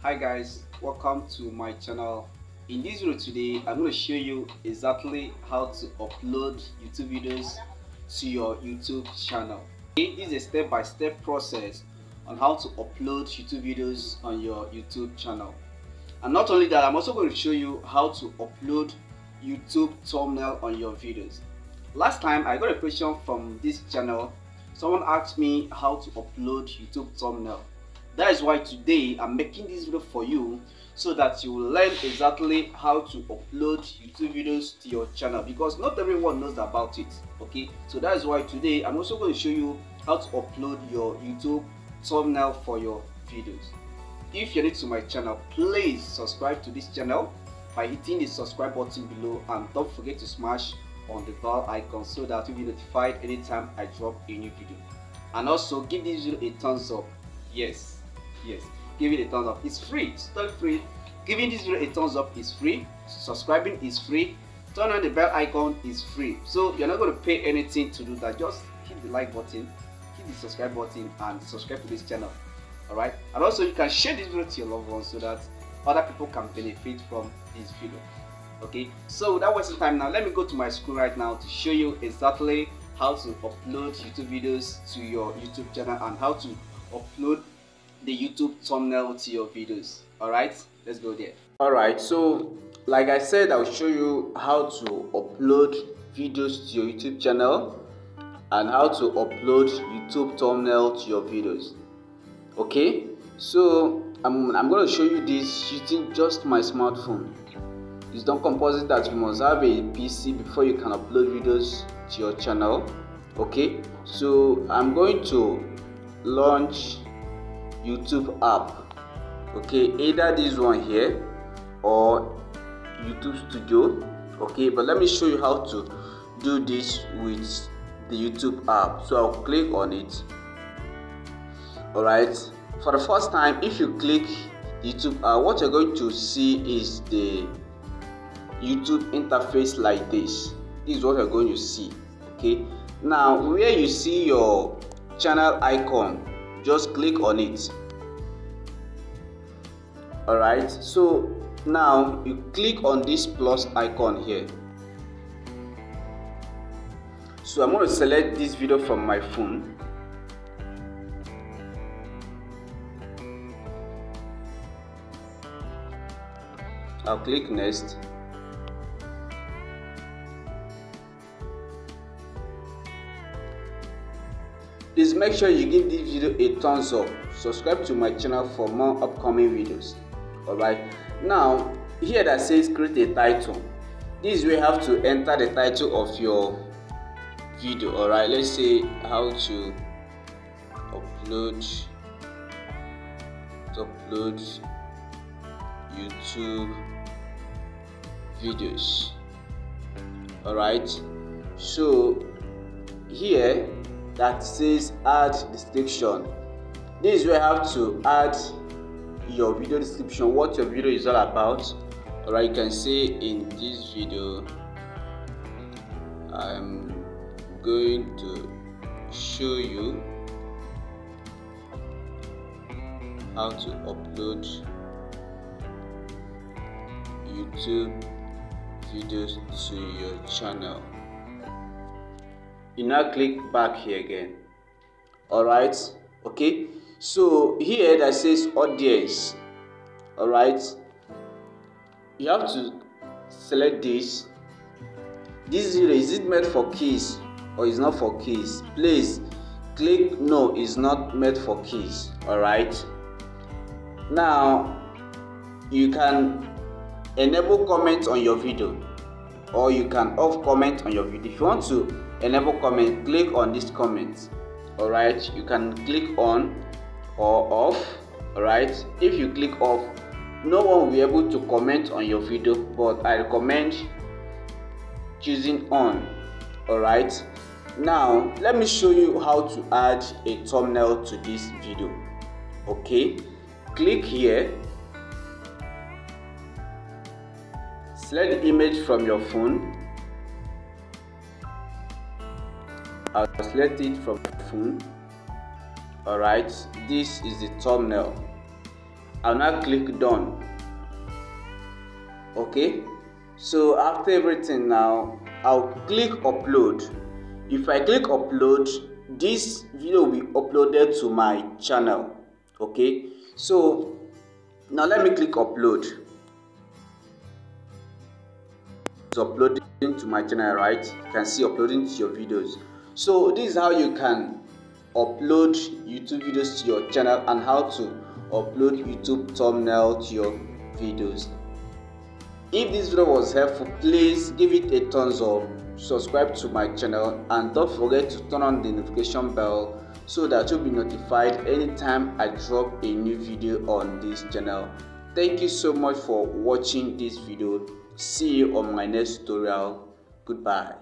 Hi guys, welcome to my channel. In this video today I'm going to show you exactly how to upload YouTube videos to your YouTube channel. Okay, this is a step-by-step process on how to upload YouTube videos on your YouTube channel. And not only that, I'm also going to show you how to upload YouTube thumbnail on your videos. Last time I got a question from this channel. Someone asked me how to upload YouTube thumbnail. That is why today I'm making this video for you, so that you will learn exactly how to upload YouTube videos to your channel, because not everyone knows about it. Okay, so that is why today I'm also going to show you how to upload your YouTube thumbnail for your videos. If you're new to my channel, please subscribe to this channel by hitting the subscribe button below, and don't forget to smash on the bell icon so that you'll be notified anytime I drop a new video. And also give this video a thumbs up. Yes, give it a thumbs up. It's free, it's totally free. Giving this video a thumbs up is free. Subscribing is free. Turn on the bell icon is free. So you're not going to pay anything to do that. Just hit the like button, hit the subscribe button, and subscribe to this channel. Alright, and also you can share this video to your loved ones so that other people can benefit from this video. Okay, so without wasting time, now let me go to my screen right now to show you exactly how to upload YouTube videos to your YouTube channel and how to upload the YouTube thumbnail to your videos. Alright, let's go there. Alright, so like I said, I'll show you how to upload videos to your YouTube channel and how to upload YouTube thumbnail to your videos. Okay, so I'm going to show you this using just my smartphone. It's not compulsory that you must have a PC before you can upload videos to your channel. Okay, so I'm going to launch YouTube app. Okay, either this one here or YouTube Studio. Okay, but let me show you how to do this with the YouTube app. So I'll click on it. Alright, for the first time, if you click YouTube app, what you're going to see is the YouTube interface like this. This is what you're going to see. Okay, now where you see your channel icon, just click on it. Alright, so now you click on this plus icon here. So I'm going to select this video from my phone. I'll click next. Please make sure you give this video a thumbs up. Subscribe to my channel for more upcoming videos. Alright, now here that says create a title. This is where you have to enter the title of your video. Alright, let's say how to upload YouTube videos. Alright, so here that says add description. This is where you have to add your video description, what your video is all about. Alright, you can say in this video I'm going to show you how to upload YouTube videos to your channel. You now click back here again. Alright, okay, so here that says audience. Alright, you have to select this. This video, is it meant for kids or is not for kids? Please click no, is not meant for kids. Alright, now you can enable comments on your video, or you can off comment on your video. If you want to enable comment, click on this comment. Alright, you can click on or off. Alright, if you click off, no one will be able to comment on your video, but I recommend choosing on. Alright, now let me show you how to add a thumbnail to this video. Okay, click here, select the image from your phone. I'll select it from my phone. Alright, this is the thumbnail. I'll now click done. Okay, so after everything now, I'll click upload. If I click upload, this video will be uploaded to my channel. Okay, so now let me click upload. It's uploading to my channel, right? You can see uploading to your videos. So this is how you can upload YouTube videos to your channel and how to upload YouTube thumbnail to your videos. If this video was helpful, please give it a thumbs up, subscribe to my channel, and don't forget to turn on the notification bell so that you'll be notified anytime I drop a new video on this channel. Thank you so much for watching this video. See you on my next tutorial. Goodbye.